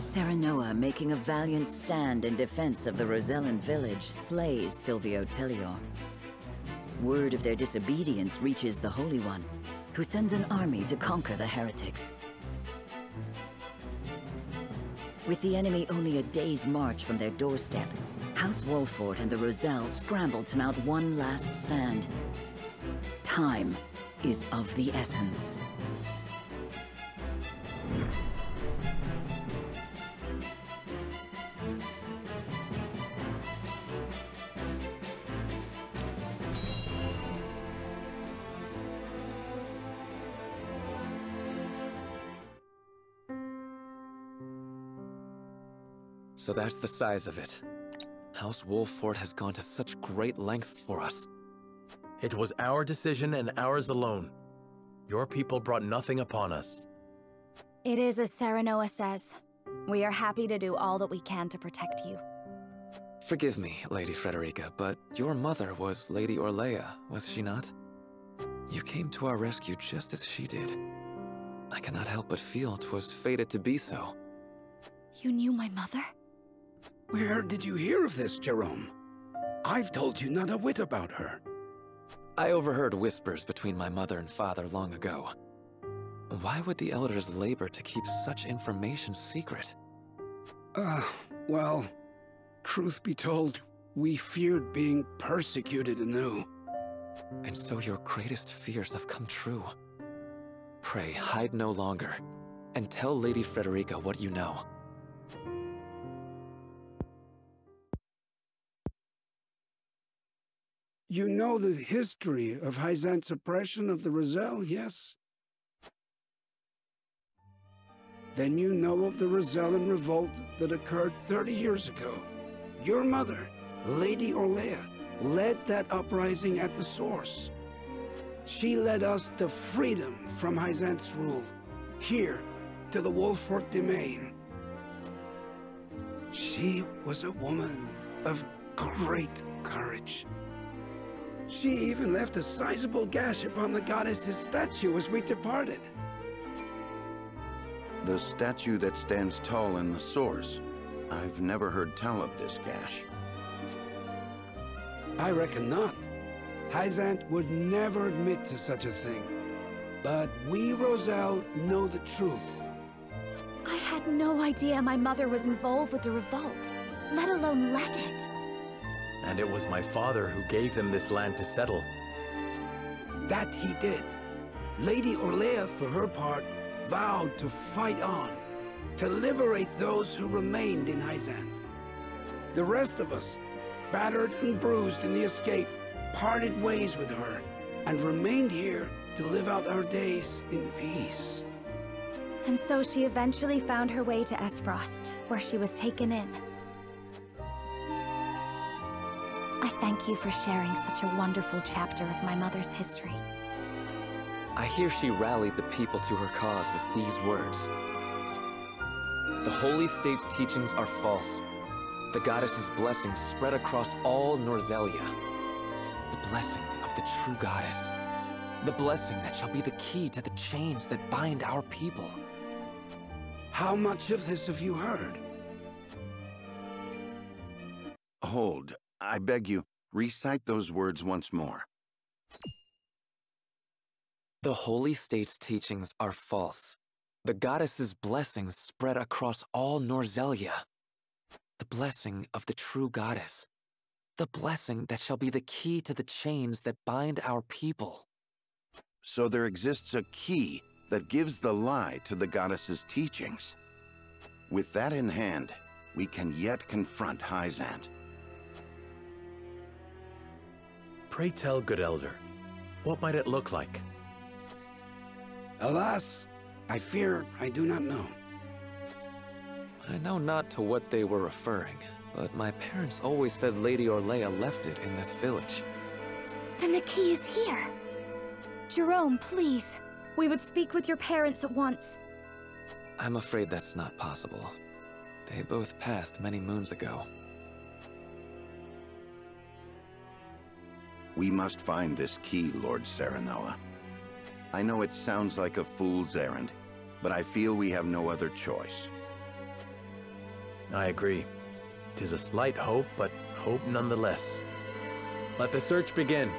Serenoa, making a valiant stand in defense of the Rosellan village, slays Silvio Tellior. Word of their disobedience reaches the Holy One, who sends an army to conquer the heretics. With the enemy only a day's march from their doorstep, House Wolfort and the Roselle scramble to mount one last stand. Time is of the essence. So that's the size of it. House Wolfort has gone to such great lengths for us. It was our decision and ours alone. Your people brought nothing upon us. It is as Serenoa says. We are happy to do all that we can to protect you. Forgive me, Lady Frederica, but your mother was Lady Orlea, was she not? You came to our rescue just as she did. I cannot help but feel 'twas fated to be so. You knew my mother? Where did you hear of this, Jerome? I've told you not a whit about her. I overheard whispers between my mother and father long ago. Why would the elders labor to keep such information secret? Well, truth be told, we feared being persecuted anew. And so your greatest fears have come true. Pray, hide no longer, and tell Lady Frederica what you know. You know the history of Hyzant's oppression of the Roselle, yes? Then you know of the Rosellan revolt that occurred 30 years ago. Your mother, Lady Orlea, led that uprising at the source. She led us to freedom from Hyzant's rule, here to the Wolfort domain. She was a woman of great courage. She even left a sizable gash upon the goddess's statue as we departed. The statue that stands tall in the source. I've never heard tell of this gash. I reckon not. Hyzant would never admit to such a thing. But we, Roselle, know the truth. I had no idea my mother was involved with the revolt, let alone led it. And it was my father who gave them this land to settle. That he did. Lady Orlea, for her part, vowed to fight on, to liberate those who remained in Hyzant. The rest of us, battered and bruised in the escape, parted ways with her, and remained here to live out our days in peace. And so she eventually found her way to Esfrost, where she was taken in. I thank you for sharing such a wonderful chapter of my mother's history. I hear she rallied the people to her cause with these words. The Holy State's teachings are false. The goddess's blessings spread across all Norzelia. The blessing of the true goddess. The blessing that shall be the key to the chains that bind our people. How much of this have you heard? Hold. I beg you, recite those words once more. The Holy State's teachings are false. The goddess's blessings spread across all Norzelia. The blessing of the true goddess. The blessing that shall be the key to the chains that bind our people. So there exists a key that gives the lie to the goddess's teachings. With that in hand, we can yet confront Hyzant. Pray tell, good elder, what might it look like? Alas, I fear I do not know. I know not to what they were referring, but my parents always said Lady Orlea left it in this village. Then the key is here. Jerome, please. We would speak with your parents at once. I'm afraid that's not possible. They both passed many moons ago. We must find this key, Lord Serenoa. I know it sounds like a fool's errand, but I feel we have no other choice. I agree. 'Tis a slight hope, but hope nonetheless. Let the search begin.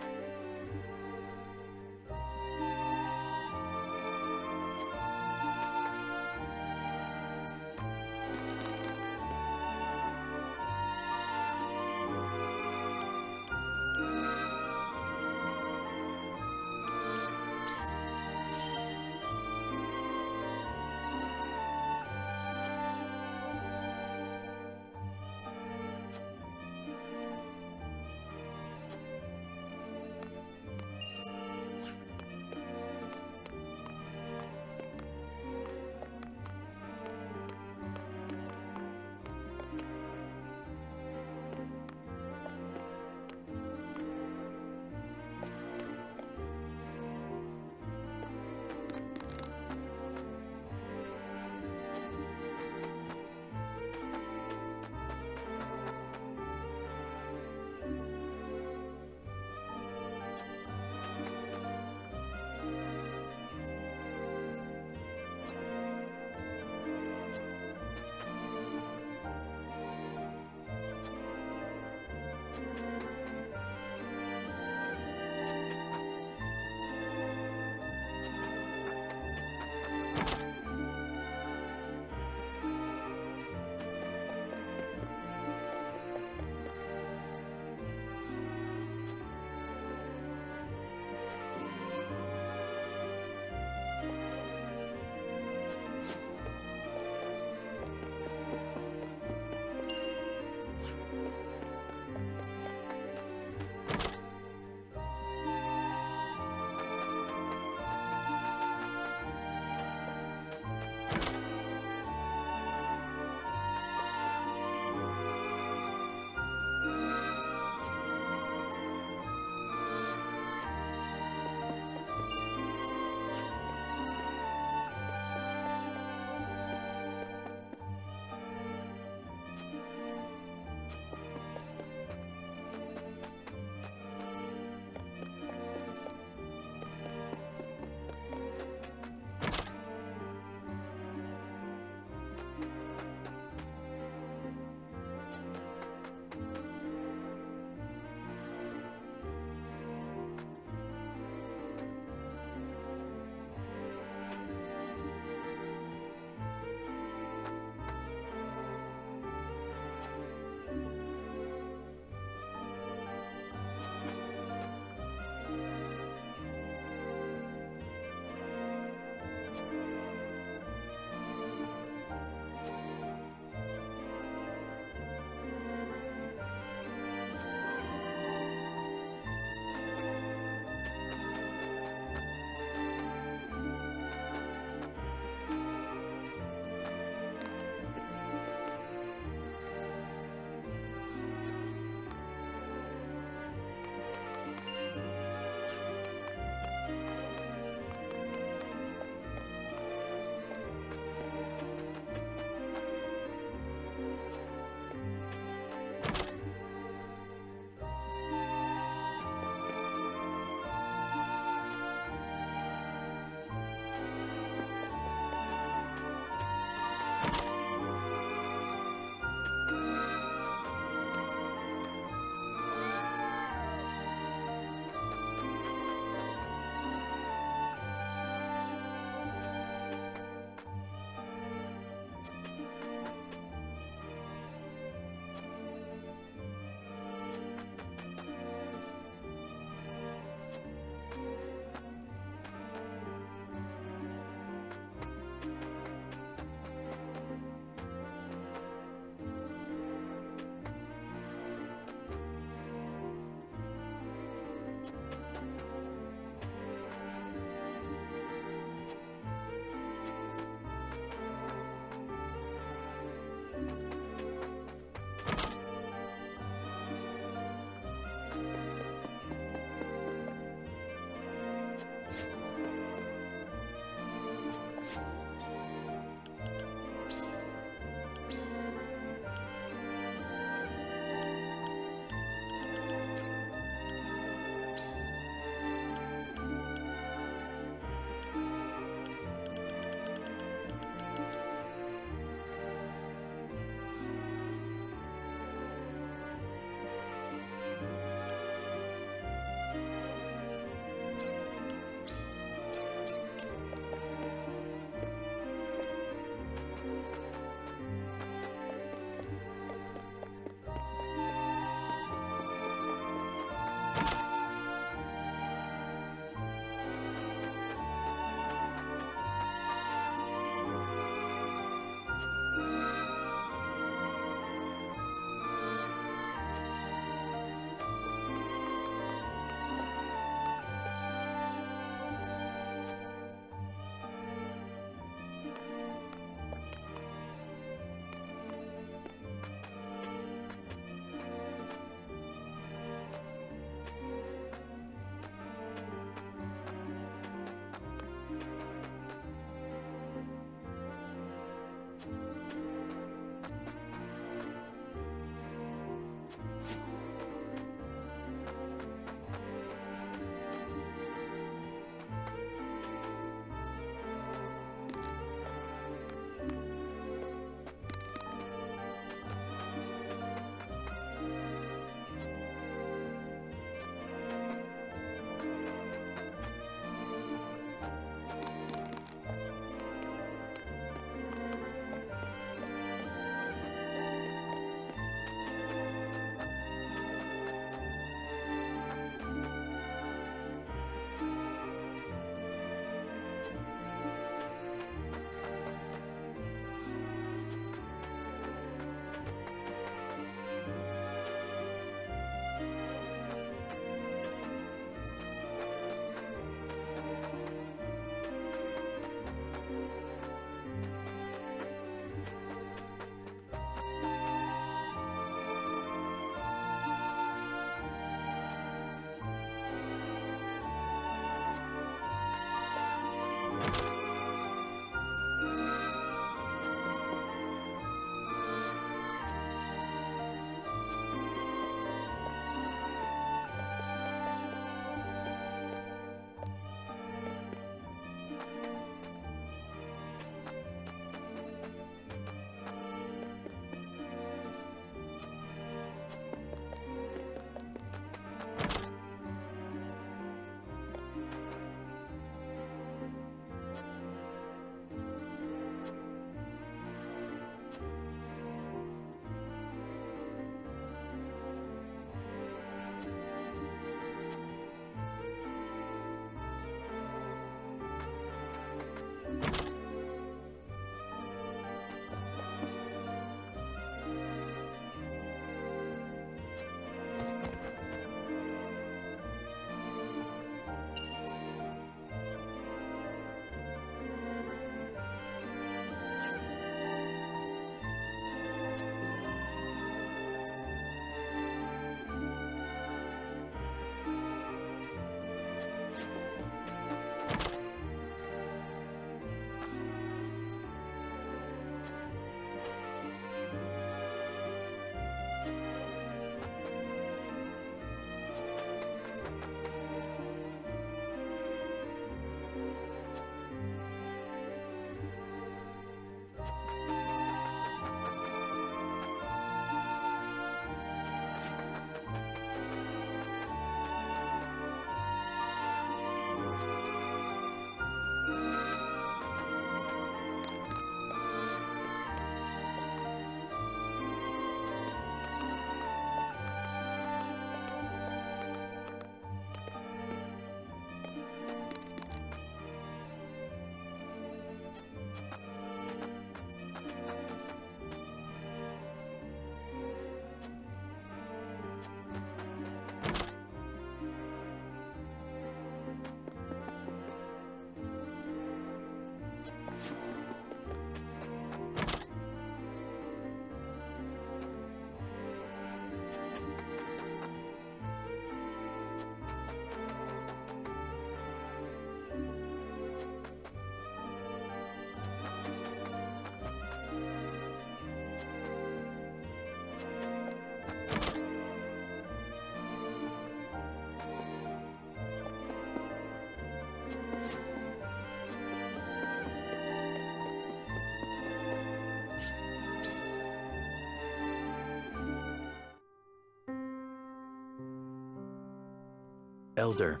Elder,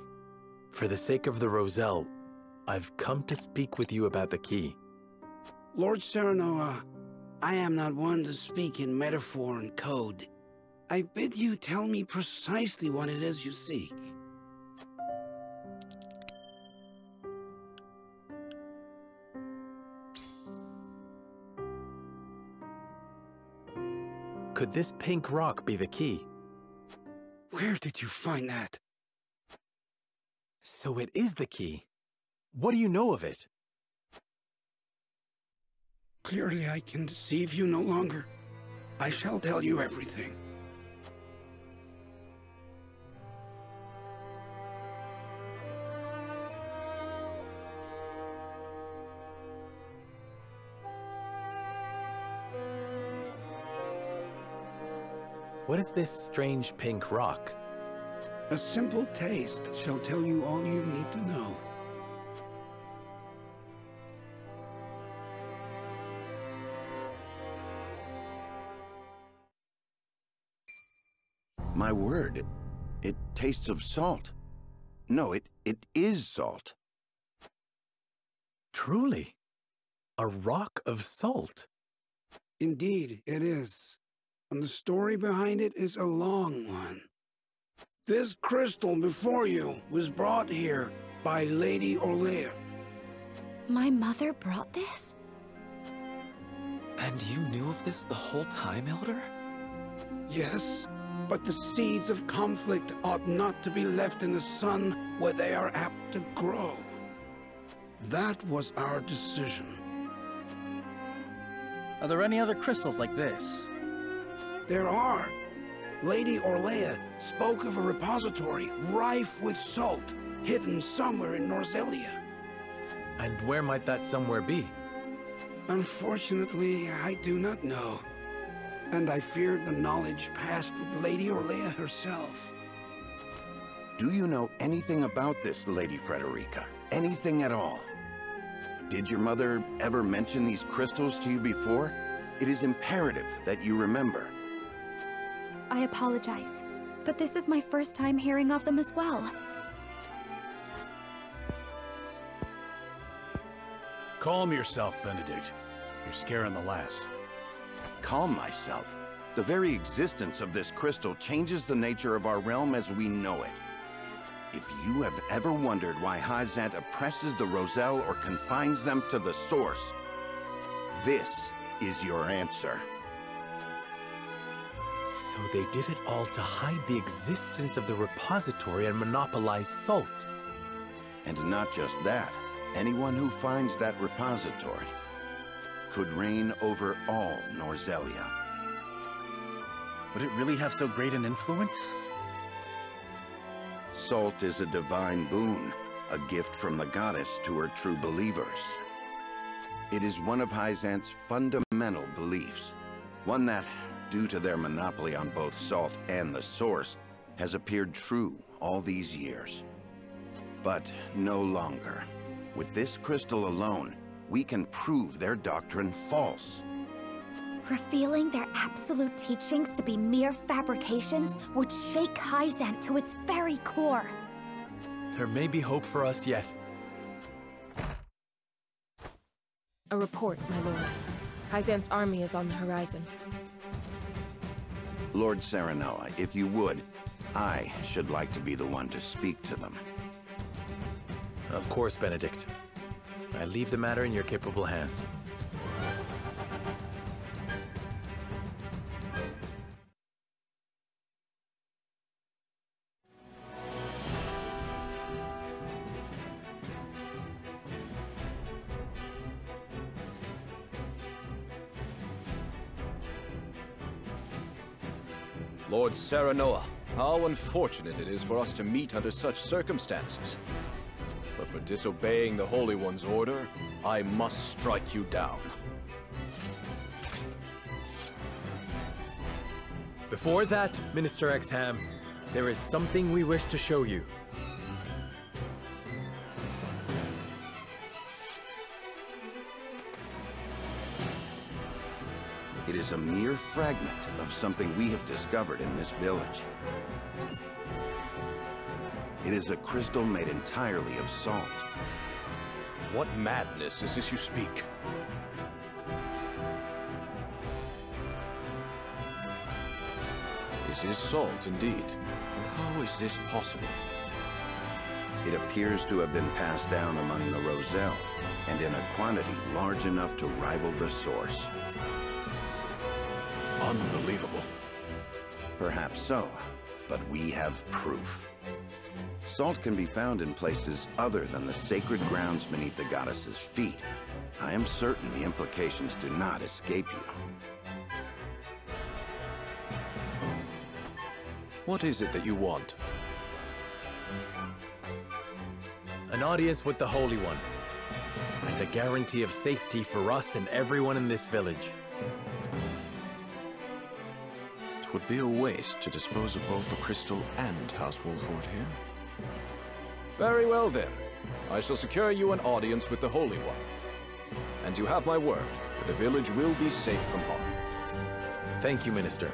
for the sake of the Roselle, I've come to speak with you about the key. Lord Serenoa, I am not one to speak in metaphor and code. I bid you tell me precisely what it is you seek. Could this pink rock be the key? Where did you find that? So it is the key. What do you know of it? Clearly I can deceive you no longer. I shall tell you everything. What is this strange pink rock? A simple taste shall tell you all you need to know. My word, it tastes of salt. No, it is salt. Truly, a rock of salt. Indeed, it is. And the story behind it is a long one. This crystal before you was brought here by Lady Orlea. My mother brought this? And you knew of this the whole time, Elder? Yes, but the seeds of conflict ought not to be left in the sun where they are apt to grow. That was our decision. Are there any other crystals like this? There are. Lady Orlea spoke of a repository rife with salt, hidden somewhere in Norzelia. And where might that somewhere be? Unfortunately, I do not know. And I fear the knowledge passed with Lady Orlea herself. Do you know anything about this, Lady Frederica? Anything at all? Did your mother ever mention these crystals to you before? It is imperative that you remember. I apologize, but this is my first time hearing of them as well. Calm yourself, Benedict. You're scaring the lass. Calm myself. The very existence of this crystal changes the nature of our realm as we know it. If you have ever wondered why Hyzant oppresses the Roselle or confines them to the source, this is your answer. So they did it all to hide the existence of the repository and monopolize salt. And not just that, anyone who finds that repository could reign over all Norzelia. Would it really have so great an influence? Salt is a divine boon, a gift from the goddess to her true believers. It is one of Hyzant's fundamental beliefs, one that, due to their monopoly on both salt and the source, has appeared true all these years. But no longer. With this crystal alone, we can prove their doctrine false. Revealing their absolute teachings to be mere fabrications would shake Hyzant to its very core. There may be hope for us yet. A report, my lord. Hyzant's army is on the horizon. Lord Serenoa, if you would, I should like to be the one to speak to them. Of course, Benedict. I leave the matter in your capable hands. Lord Serenoa, how unfortunate it is for us to meet under such circumstances. But for disobeying the Holy One's order, I must strike you down. Before that, Minister Exham, there is something we wish to show you. It is a mere fragment of something we have discovered in this village. It is a crystal made entirely of salt. What madness is this you speak? This is salt, indeed. How is this possible? It appears to have been passed down among the Roselle, and in a quantity large enough to rival the source. Unbelievable. Perhaps so, but we have proof. Salt can be found in places other than the sacred grounds beneath the goddess's feet. I am certain the implications do not escape you. What is it that you want? An audience with the Holy One, and a guarantee of safety for us and everyone in this village. It would be a waste to dispose of both the crystal and House Wolford here. Very well then. I shall secure you an audience with the Holy One. And you have my word that the village will be safe from harm. Thank you, Minister.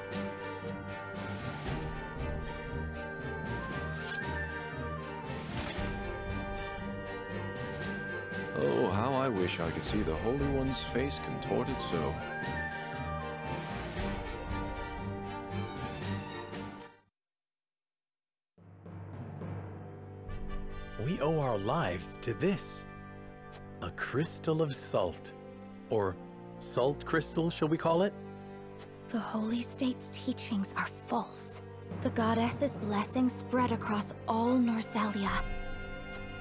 Oh, how I wish I could see the Holy One's face contorted so. We owe our lives to this. A crystal of salt. Or salt crystal, shall we call it? The Holy State's teachings are false. The goddess's blessings spread across all Norzelia.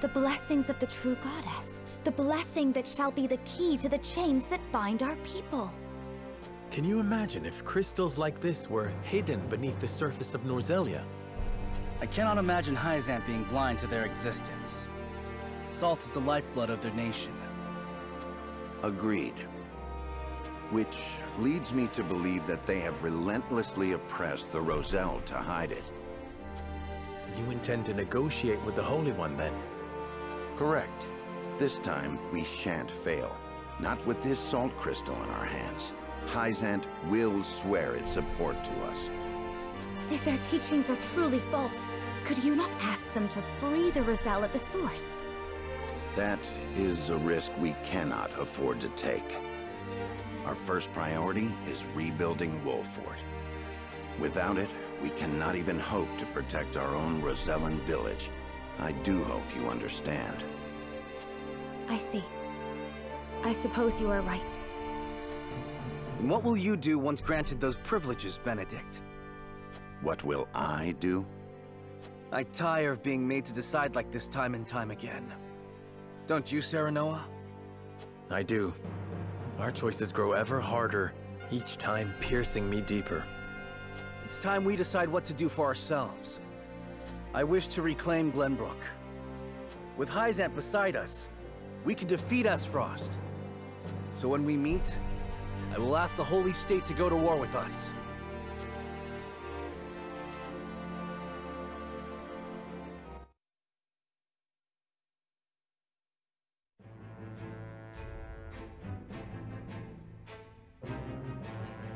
The blessings of the true goddess. The blessing that shall be the key to the chains that bind our people. Can you imagine if crystals like this were hidden beneath the surface of Norzelia? I cannot imagine Hyzant being blind to their existence. Salt is the lifeblood of their nation. Agreed. Which leads me to believe that they have relentlessly oppressed the Roselle to hide it. You intend to negotiate with the Holy One, then? Correct. This time, we shan't fail. Not with this salt crystal in our hands. Hyzant will swear its support to us. If their teachings are truly false, could you not ask them to free the Roselle at the source? That is a risk we cannot afford to take. Our first priority is rebuilding Wolfort. Without it, we cannot even hope to protect our own Rosellan village. I do hope you understand. I see. I suppose you are right. And what will you do once granted those privileges, Benedict? What will I do? I tire of being made to decide like this time and time again. Don't you, Serenoa? I do. Our choices grow ever harder, each time piercing me deeper. It's time we decide what to do for ourselves. I wish to reclaim Glenbrook. With Hyzant beside us, we can defeat Esfrost. So when we meet, I will ask the Holy State to go to war with us.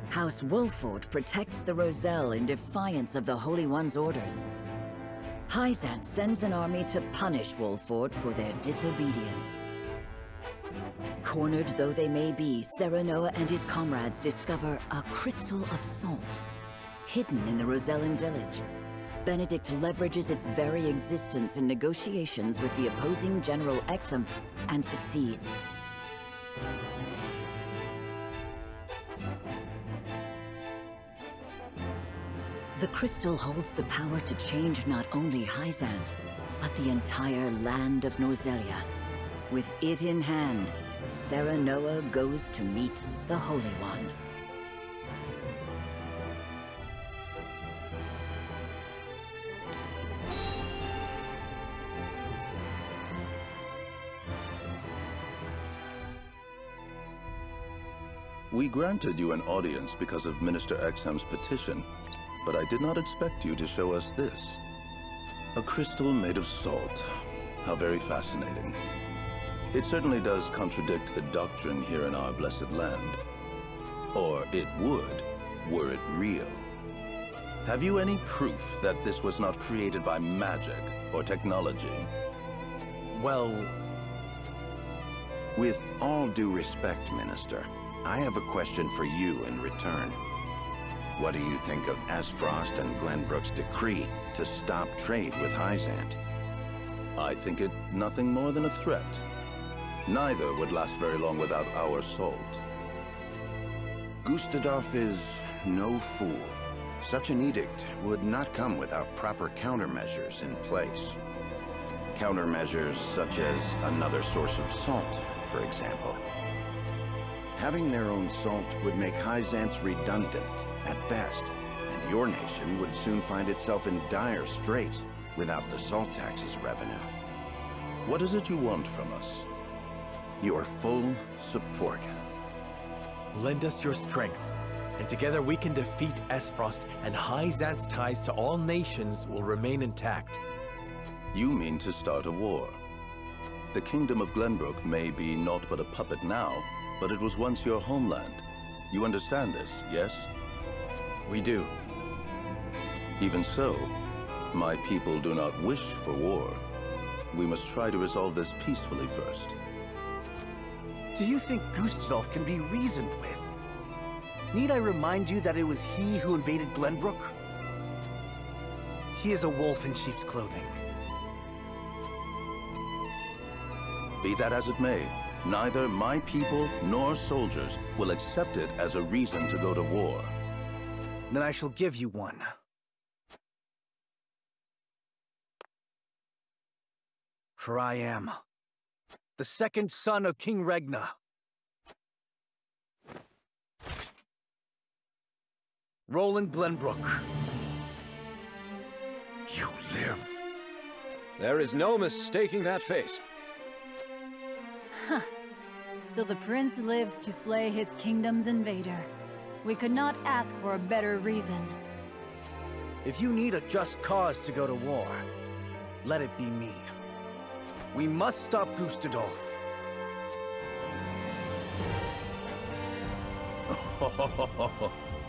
House Wolfort protects the Roselle in defiance of the Holy One's orders. Hyzant sends an army to punish Wolfort for their disobedience. Cornered though they may be, Serenoa and his comrades discover a crystal of salt, hidden in the Rosellan village. Benedict leverages its very existence in negotiations with the opposing General Exum and succeeds. The crystal holds the power to change not only Hyzant, but the entire land of Norzelia. With it in hand, Serenoa goes to meet the Holy One. We granted you an audience because of Minister Exham's petition, but I did not expect you to show us this. A crystal made of salt. How very fascinating. It certainly does contradict the doctrine here in our blessed land. Or it would, were it real. Have you any proof that this was not created by magic or technology? Well... With all due respect, Minister, I have a question for you in return. What do you think of Esfrost and Glenbrook's decree to stop trade with Hyzant? I think it nothing more than a threat. Neither would last very long without our salt. Gustadolf is no fool. Such an edict would not come without proper countermeasures in place. Countermeasures such as another source of salt, for example. Having their own salt would make Hyzant's redundant, at best, and your nation would soon find itself in dire straits without the salt tax's revenue. What is it you want from us? Your full support. Lend us your strength, and together we can defeat Esfrost, and Hyzant's ties to all nations will remain intact. You mean to start a war? The Kingdom of Glenbrook may be naught but a puppet now, but it was once your homeland. You understand this, yes? We do. Even so, my people do not wish for war. We must try to resolve this peacefully first. Do you think Gustadolf can be reasoned with? Need I remind you that it was he who invaded Glenbrook? He is a wolf in sheep's clothing. Be that as it may, neither my people nor soldiers will accept it as a reason to go to war. Then I shall give you one. For I am the second son of King Regna. Roland Glenbrook. You live. There is no mistaking that face. Huh. So the prince lives to slay his kingdom's invader. We could not ask for a better reason. If you need a just cause to go to war, let it be me. We must stop Gustadolf.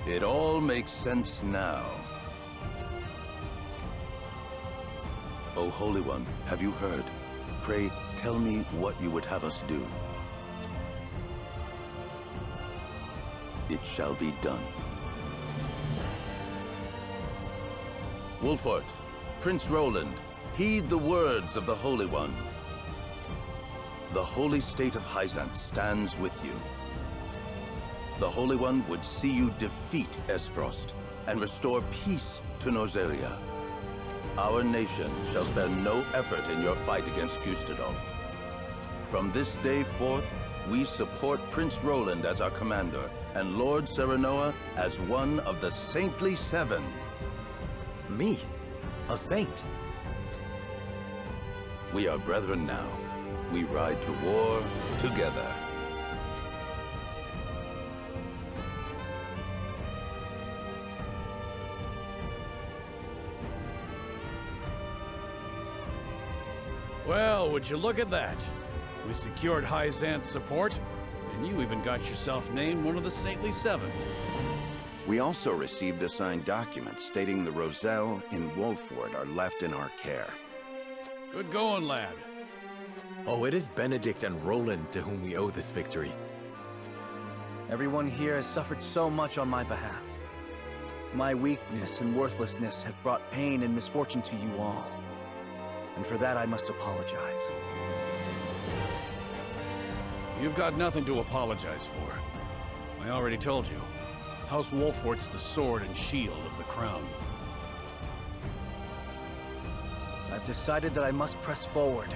It all makes sense now. O Holy One, have you heard? Pray, tell me what you would have us do. It shall be done. Wolfort, Prince Roland, heed the words of the Holy One. The holy state of Hyzant stands with you. The Holy One would see you defeat Esfrost and restore peace to Norzelia. Our nation shall spare no effort in your fight against Gustadolf. From this day forth, we support Prince Roland as our commander and Lord Serenoa as one of the Saintly Seven. Me? A saint? We are brethren now. We ride to war together. Well, would you look at that? We secured Hyzant's support, and you even got yourself named one of the Saintly Seven. We also received a signed document stating the Roselle and Wolford are left in our care. Good going, lad. Oh, it is Benedict and Roland to whom we owe this victory. Everyone here has suffered so much on my behalf. My weakness and worthlessness have brought pain and misfortune to you all. And for that I must apologize. You've got nothing to apologize for. I already told you. House Wolfort's the sword and shield of the crown. I've decided that I must press forward,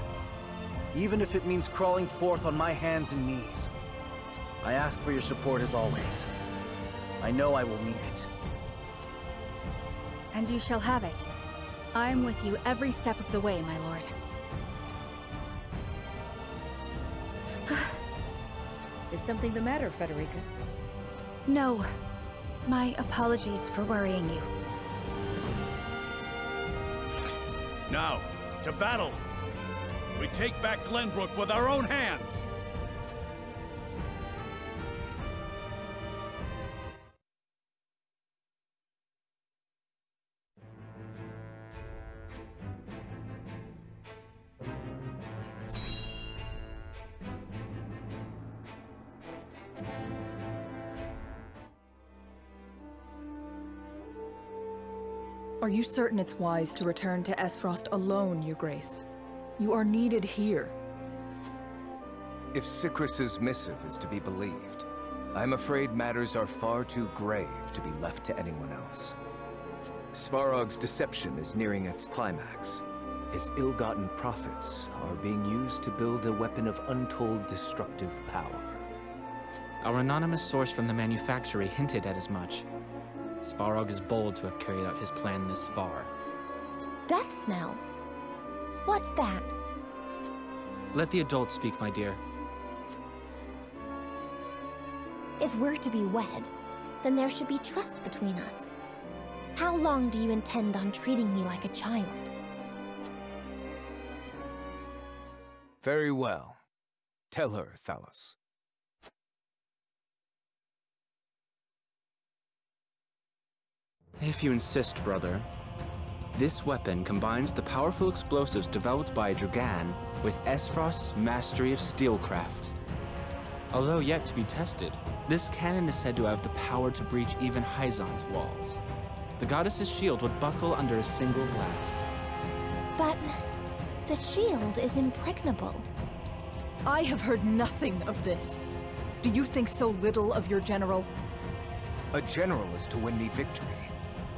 even if it means crawling forth on my hands and knees. I ask for your support as always. I know I will need it. And you shall have it. I'm with you every step of the way, my lord. Is something the matter, Frederica? No. My apologies for worrying you. Now, to battle! We take back Glenbrook with our own hands! Are you certain it's wise to return to Esfrost alone, Your Grace? You are needed here. If Sikrus's missive is to be believed, I'm afraid matters are far too grave to be left to anyone else. Svarog's deception is nearing its climax. His ill-gotten profits are being used to build a weapon of untold destructive power. Our anonymous source from the manufactory hinted at as much. Svarog is bold to have carried out his plan this far. Death Snell? What's that? Let the adults speak, my dear. If we're to be wed, then there should be trust between us. How long do you intend on treating me like a child? Very well. Tell her, Thalos. If you insist, brother. This weapon combines the powerful explosives developed by Dragan with Esfrost's mastery of steelcraft. Although yet to be tested, this cannon is said to have the power to breach even Hyzant's walls. The goddess's shield would buckle under a single blast. But the shield is impregnable. I have heard nothing of this. Do you think so little of your general? A general is to win me victory,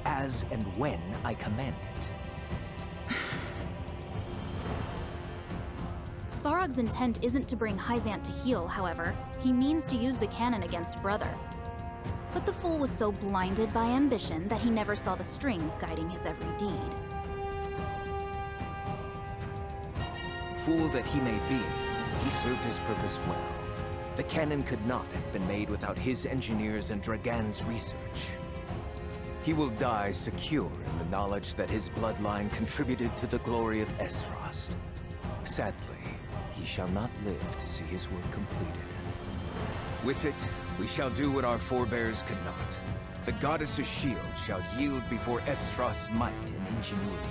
as and when I command it. Svarog's intent isn't to bring Hyzant to heel, however. He means to use the cannon against Brother. But the fool was so blinded by ambition that he never saw the strings guiding his every deed. Fool that he may be, He served his purpose well. The cannon could not have been made without his engineers and Dragan's research. He will die secure in the knowledge that his bloodline contributed to the glory of Esfrost. Sadly, he shall not live to see his work completed. With it, we shall do what our forebears could not. The goddess's shield shall yield before Esfrost's might and ingenuity.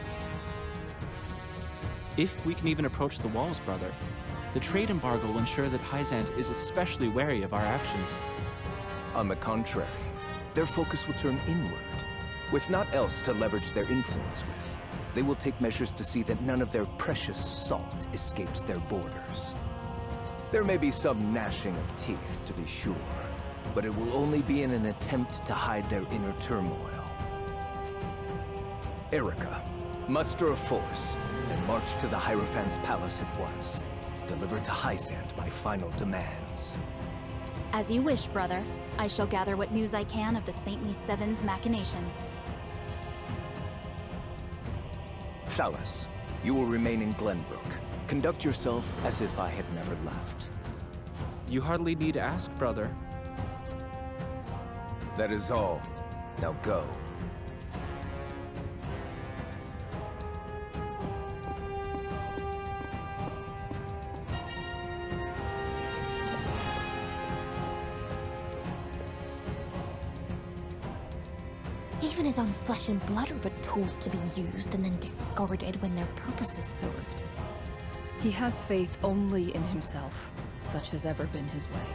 If we can even approach the walls, brother, the trade embargo will ensure that Hyzant is especially wary of our actions. On the contrary, their focus will turn inward. With naught else to leverage their influence with, they will take measures to see that none of their precious salt escapes their borders. There may be some gnashing of teeth, to be sure, but it will only be in an attempt to hide their inner turmoil. Erica, muster a force and march to the Hierophant's palace at once. Deliver to Hyzant my final demands. As you wish, brother. I shall gather what news I can of the Saintly Seven's machinations. Thalas, you will remain in Glenbrook. Conduct yourself as if I had never left. You hardly need to ask, brother. That is all. Now go. Even his own flesh and blood are but tools to be used and then discarded when their purpose is served. He has faith only in himself. Such has ever been his way.